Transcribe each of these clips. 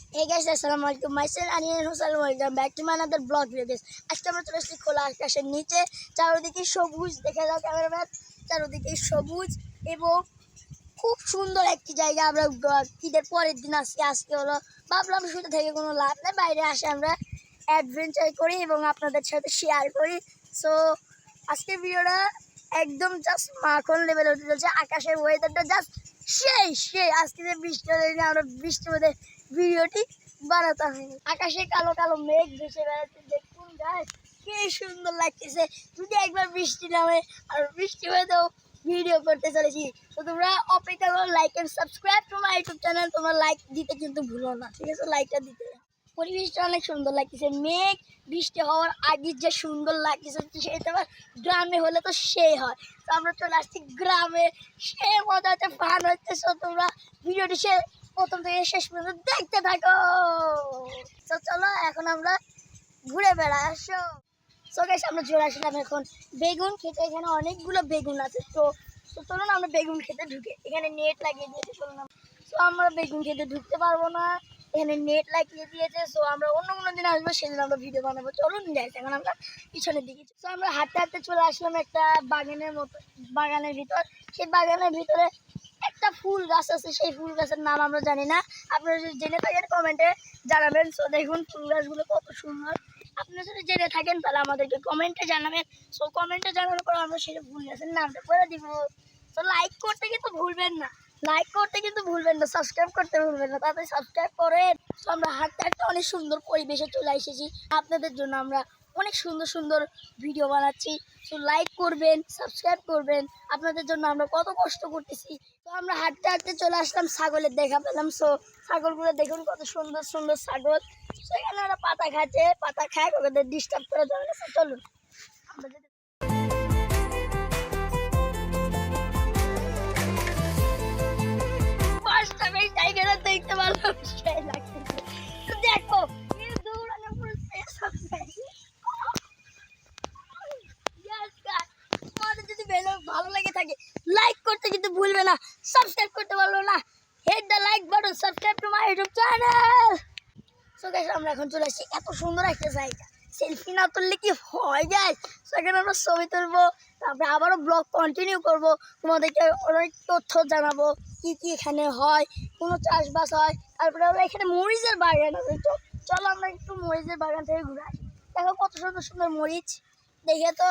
Hey guys, Assalamualaikum. Myself Anian Hussain. Welcome back to my another vlog video guys. আজকে আমরা চলে এসেছি খোলা আকাশের নিচে। চারদিকে সবুজ, দেখা যাও ক্যামেরাম্যান, চারদিকে সবুজ এবং খুব সুন্দর একটি জায়গা। আমরা ঈদের পরের দিন আসছি, আজকে হলো ভাবলাম শুধু থেকে কোনো লাভ নেই, বাইরে আসে আমরা অ্যাডভেঞ্চার করি এবং আপনাদের সাথে শেয়ার করি। সো আজকের ভিডিওটা একদম জাস্ট মাখন লেভেলে উঠে চলছে। আকাশের ওয়েদারটা জাস্ট সেই আজকে যে বৃষ্টি হলে আমরা বৃষ্টির মধ্যে ভিডিওটি বানাতে হয়নি। আকাশে কালো কালো মেঘ ভেসে বেড়াচ্ছে, দেখুন গাছ কি সুন্দর লাগতেছে। যদি একবার বৃষ্টি নামে আর বৃষ্টি হয়েও ভিডিও করতে চলেছি, তো তোমরা অপেক্ষা করো, like and subscribe to my YouTube channel. তোমরা লাইক দিতে কিন্তু ভুলো না, ঠিক আছে? লাইকটা দিতে। পরিবেশটা অনেক সুন্দর লাগতেছে, মেঘ বৃষ্টি হওয়ার আগে যে সুন্দর লাগতেছে সেটা আবার গ্রামে হলে তো সেই হয়। তো আমরা চলে আসছি গ্রামে, সে মজা হচ্ছে, ফান হচ্ছে। সো তোমরা ভিডিওটি প্রথম থেকে শেষ পর্যন্ত দেখতে থাকো। তো চলো এখন আমরা ঘুরে বেড়াই, আসো। সো গাইস, আমরা চলে আসলাম এখন বেগুন খেতে। এখানে অনেকগুলো বেগুন আছে। তো চলুন আমরা বেগুন খেতে ঢুকে। এখানে নেট লাগিয়ে দিয়েছে, চলুন। সো আমরা বেগুন খেতে ঢুকতে পারবো না, এখানে নেট লাগিয়ে দিয়েছে। সো আমরা অন্য কোনো দিন আসবো, সেদিন আমরা ভিডিও বানাবো। চলুন যাই, এখন আমরা পিছনের দিকে। সো আমরা হাঁটতে হাঁটতে চলে আসলাম একটা বাগানের মতো, বাগানের ভিতর। সেই বাগানের ভিতরে একটা ফুল গাছ আছে, সেই ফুল গাছের নাম আমরা জানি না। আপনারা যদি জেনে থাকেন কমেন্টে জানাবেন। সো দেখুন ফুল গাছগুলো কত সুন্দর। আপনারা যদি জেনে থাকেন তাহলে আমাদেরকে কমেন্টে জানাবেন। সো কমেন্টে জানানোর পর আমরা সেই ফুল গাছের নামটা করে দিব। তো লাইক করতে কিন্তু ভুলবেন না, সাবস্ক্রাইব করতে ভুলবেন না, তাড়াতাড়ি সাবস্ক্রাইব করেন। তো আমরা হাঁটতে হাঁটতে অনেক সুন্দর পরিবেশে চলে এসেছি। আপনাদের জন্য আমরা অনেক সুন্দর সুন্দর ভিডিও বানাচ্ছি। তো লাইক করবেন, সাবস্ক্রাইব করবেন। আপনাদের জন্য আমরা কত কষ্ট করতেছি। তো আমরা হাঁটতে হাঁটতে চলে আসলাম, ছাগলের দেখা পেলাম। সো ছাগলগুলো দেখুন কত সুন্দর সুন্দর ছাগল। সেখানে ওরা পাতা খাচ্ছে, পাতা খায়, ওদের ডিস্টার্ব করে যাবে না। চলুন আমরা দেখতে পারলাম, সেই লাগতেছে। দেখো দৌড়ানো পুরো শেষ হবে। তোমাদের যদি ভালো লেগে থাকে লাইক করতে কিন্তু ভুলবে না, সাবস্ক্রাইব করতে পারলো না, hit the like button, subscribe to my YouTube channel. So guys, আমরা এখন চলে আসছি এত সুন্দর একটা জায়গা, সেলফি না তুললে কি হয় গাইস। সেখানে আমরা ছবি তুলবো, তারপরে আবারও ব্লগ কন্টিনিউ করবো, তোমাদেরকে অনেক তথ্য জানাবো কি কি এখানে হয়, কোনো চাষবাস হয়। তারপরে আমরা এখানে মরিচের বাগান আছে। চলো আমরা একটু মরিচের বাগান থেকে ঘুরে আসি। দেখো কত সুন্দর সুন্দর মরিচ, দেখে তো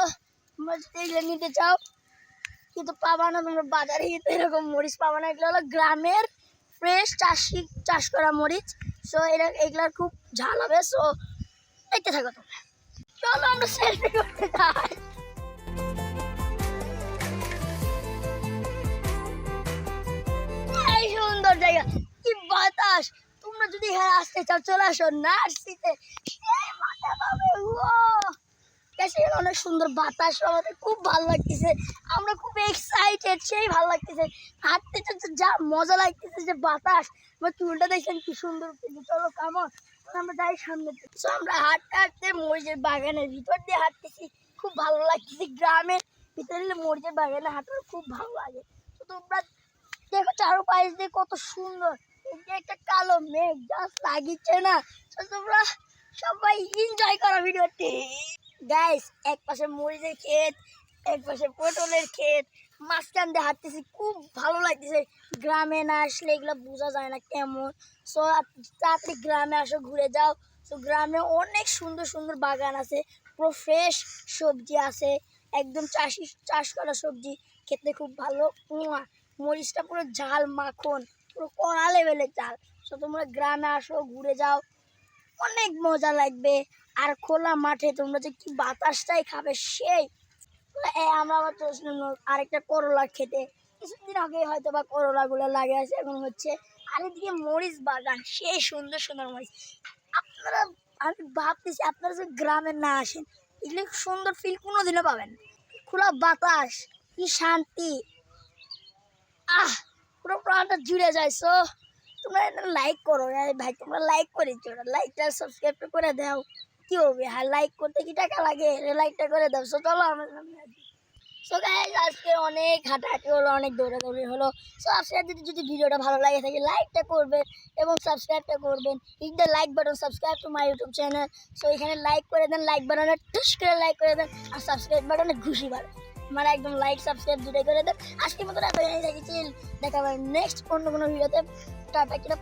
তোমরা যদি এগুলো নিতে চাও কিন্তু পাবা না, তোমরা বাজারে কিন্তু এরকম মরিচ পাবা না। এগুলো হলো গ্রামের ফ্রেশ চাষ করা মরিচ। সো এগুলার খুব ঝাল হবে। সো দেখতে থাকো তোমরা। চলো আমরা সেলফি করতে যাই। এই সুন্দর জায়গা, কি বাতাস। তোমরা যদি এখানে আসতে চাও চলে আসো নার্সিতে, অনেক সুন্দর বাতাস, আমাদের খুব ভালো লাগতেছে। আমরা খুব এক্সাইটেড, সেই ভালো লাগতেছে। হাঁটতে চলতে যা মজা লাগতেছে, যে বাতাস। আমার চুলটা দেখছেন কি সুন্দর। চলো কেমন আমরা যাই সামনে। তো আমরা হাঁটতে হাঁটতে মরিচের বাগানের ভিতর দিয়ে হাঁটতেছি, খুব ভালো লাগতেছে। গ্রামের ভিতরে মরিচের বাগানে হাঁটতে খুব ভালো লাগে। তো তোমরা দেখো চারপাশ দিয়ে কত সুন্দর, একটা কালো মেঘ জাস্ট লাগিচ্ছে না। তো তোমরা সবাই এনজয় করো ভিডিওটি। গাইস, এক পাশে মরিচের ক্ষেত, এক পাশে পটলের ক্ষেত, মাঝখান দিয়ে হাঁটতেছি, খুব ভালো লাগতেছে। গ্রামে না আসলে এগুলো বোঝা যায় না কেমন। সো তাড়াতাড়ি গ্রামে আসো, ঘুরে যাও। তো গ্রামে অনেক সুন্দর সুন্দর বাগান আছে, পুরো ফ্রেশ সবজি আছে, একদম চাষ করা সবজি, খেতে খুব ভালো। মরিচটা পুরো ঝাল মাখন, পুরো কড়া লেভেলের ঝাল। সো তোমরা গ্রামে আসো, ঘুরে যাও, অনেক মজা লাগবে। আর খোলা মাঠে তোমরা যে কি বাতাসটাই খাবে সেই। আমরা আবার চলছিলাম আরেকটা করলা খেতে, কিছুদিন আগে হয়তো বা করলাগুলো লাগে আছে, এখন হচ্ছে। আর এদিকে মরিচ বাগান, সেই সুন্দর সুন্দর মরিচ। আপনারা, আমি ভাবতেছি আপনারা যদি গ্রামে না আসেন এগুলো সুন্দর ফিল কোনোদিনও পাবেন। খোলা বাতাস, কি শান্তি, পুরো প্রাণটা জুড়ে যায়। সো তোমরা লাইক করো ভাই, তোমরা লাইক করে দিচ্ছ, লাইকটা সাবস্ক্রাইব করে দাও, কি হবে? হ্যাঁ, লাইক করতে কি টাকা লাগে? লাইকটা করে দাও। সো চলো আমার সামনে। সো গাইস আজকে অনেক হাঁটাহাঁটি হলো, অনেক দৌড়াদৌড়ি হলো। সো আপনার যদি ভিডিওটা ভালো লাগে থাকে লাইকটা করবেন এবং সাবস্ক্রাইবটা করবেন। Hit the like button, subscribe to my YouTube channel. So এখানে লাইক করে দেন, লাইক বাটনে টুস করে লাইক করে দেন, আর সাবস্ক্রাইব বাটনে ঘুষি বাড়ে মানে একদম লাইক সাবস্ক্রাইব দুটোই করে দেন। আজকের মতো এত জানিয়ে থাকি, দেখা হবে নেক্সট অন্য কোনো ভিডিওতে। টাটা কিনা।